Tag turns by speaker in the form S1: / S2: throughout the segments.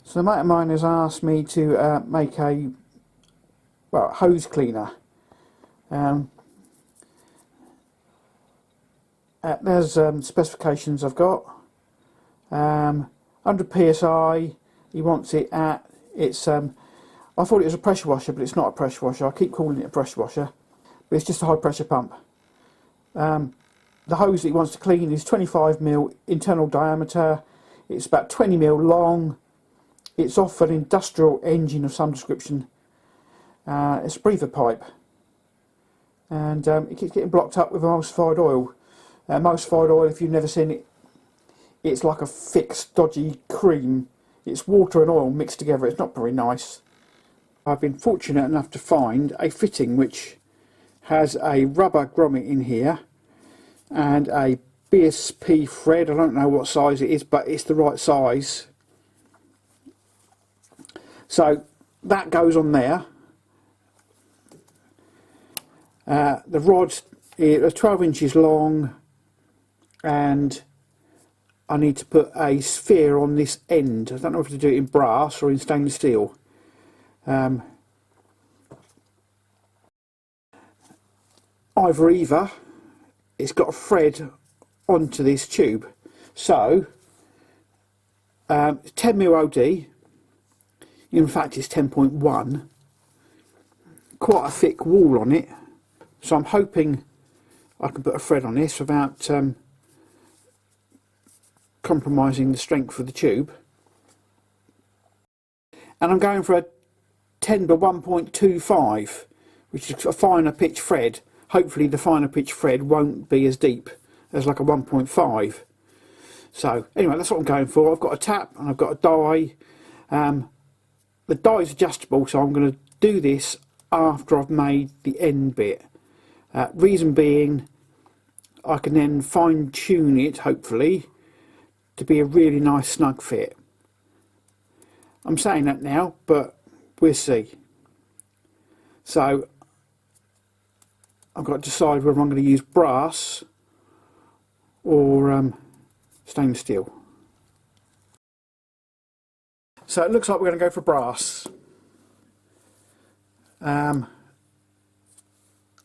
S1: So a mate of mine has asked me to make a hose cleaner. There's specifications I've got. 100 psi. He wants it at. It's I thought it was a pressure washer, but it's not a pressure washer. I keep calling it a pressure washer, but it's just a high pressure pump. The hose that he wants to clean is 25mm internal diameter. It's about 20mm long. It's off an industrial engine of some description. It's a breather pipe, and it keeps getting blocked up with emulsified oil. Emulsified oil, if you've never seen it, it's like a thick, stodgy cream. It's water and oil mixed together. It's not very nice. I've been fortunate enough to find a fitting which has a rubber grommet in here and a BSP thread. I don't know what size it is, but it's the right size. So that goes on there. The rod is 12 inches long, and I need to put a sphere on this end. I don't know if to do it in brass or in stainless steel. Either. It's got a thread onto this tube. So 10mm OD. In fact, it's 10.1. Quite a thick wall on it. So I'm hoping I can put a thread on this without compromising the strength of the tube. And I'm going for a 10 by 1.25, which is a finer pitch thread. Hopefully the finer pitch thread won't be as deep as like a 1.5. So anyway, that's what I'm going for. I've got a tap and I've got a die. The die is adjustable, so I'm going to do this after I've made the end bit. Reason being, I can then fine tune it, hopefully, to be a really nice snug fit. I'm saying that now, but we'll see. So I've got to decide whether I'm going to use brass or stainless steel. So it looks like we're going to go for brass. I'm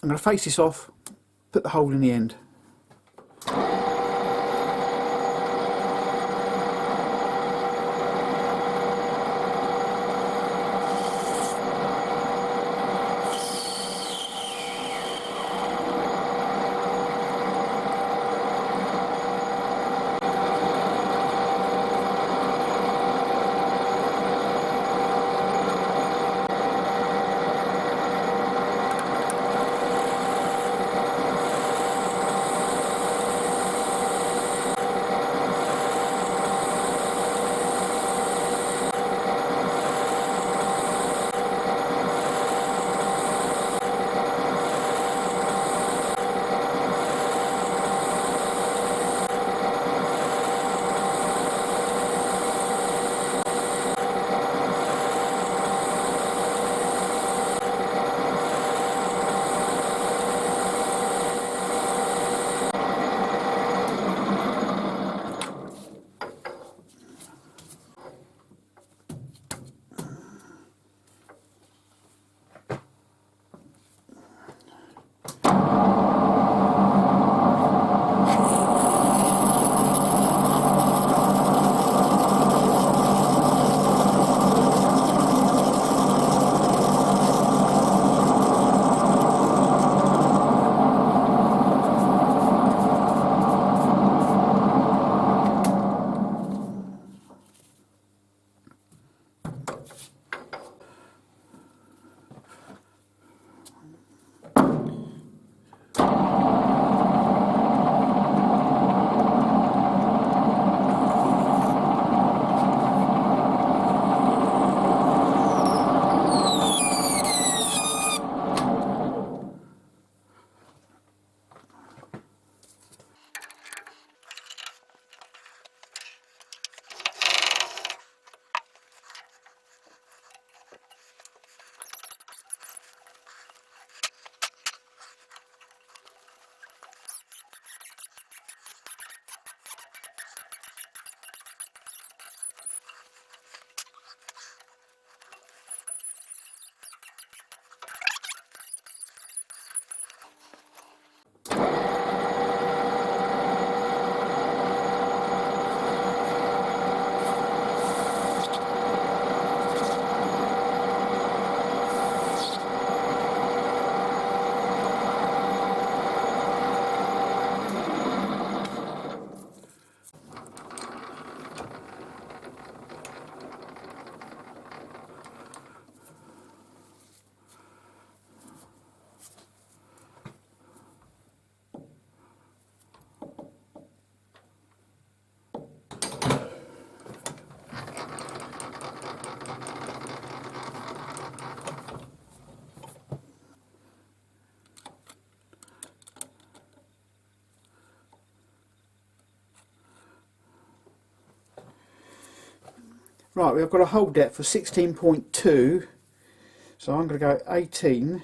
S1: going to face this off, put the hole in the end. Right, we've got a hole depth of 16.2, so I'm going to go 18.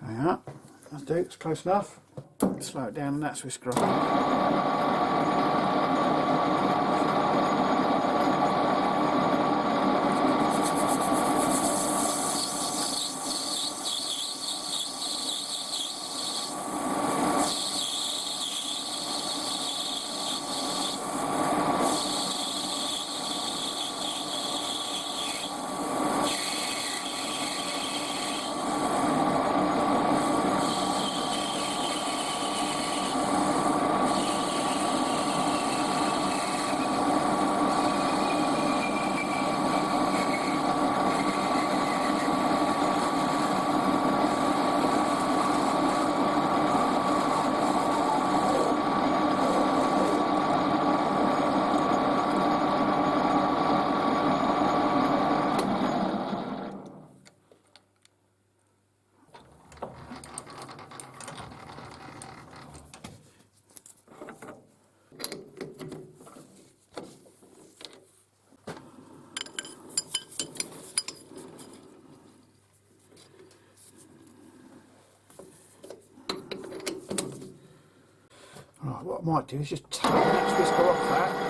S1: Yeah, that'll do, it's close enough. Slow it down and that's whisker up. Right, what I might do is just take the next whisker off that.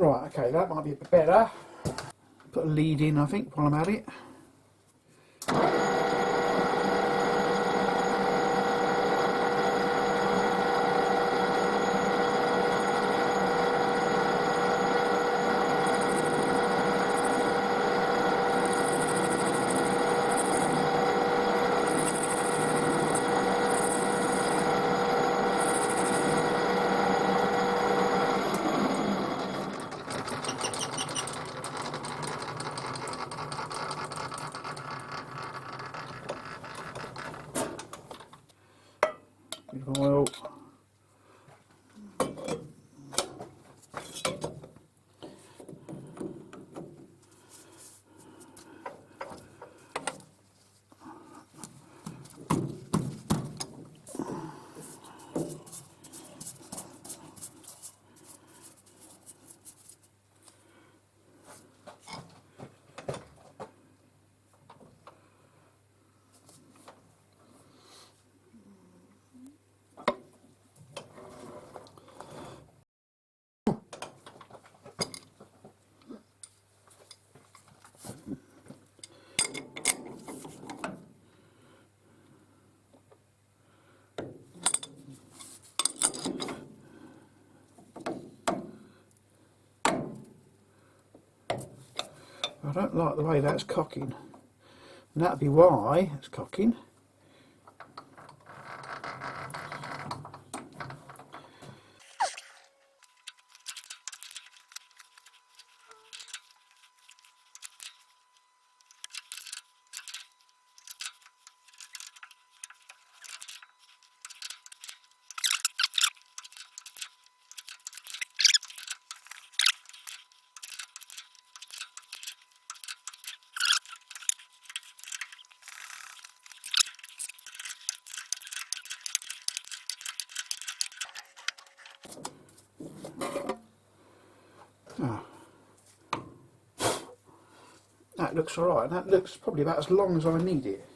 S1: Right, okay, that might be a bit better. Put a lead in, I think, while I'm at it. Bit of oil. I don't like the way that's cocking, and that'd be why it's cocking. looks alright, and that looks probably about as long as I need it.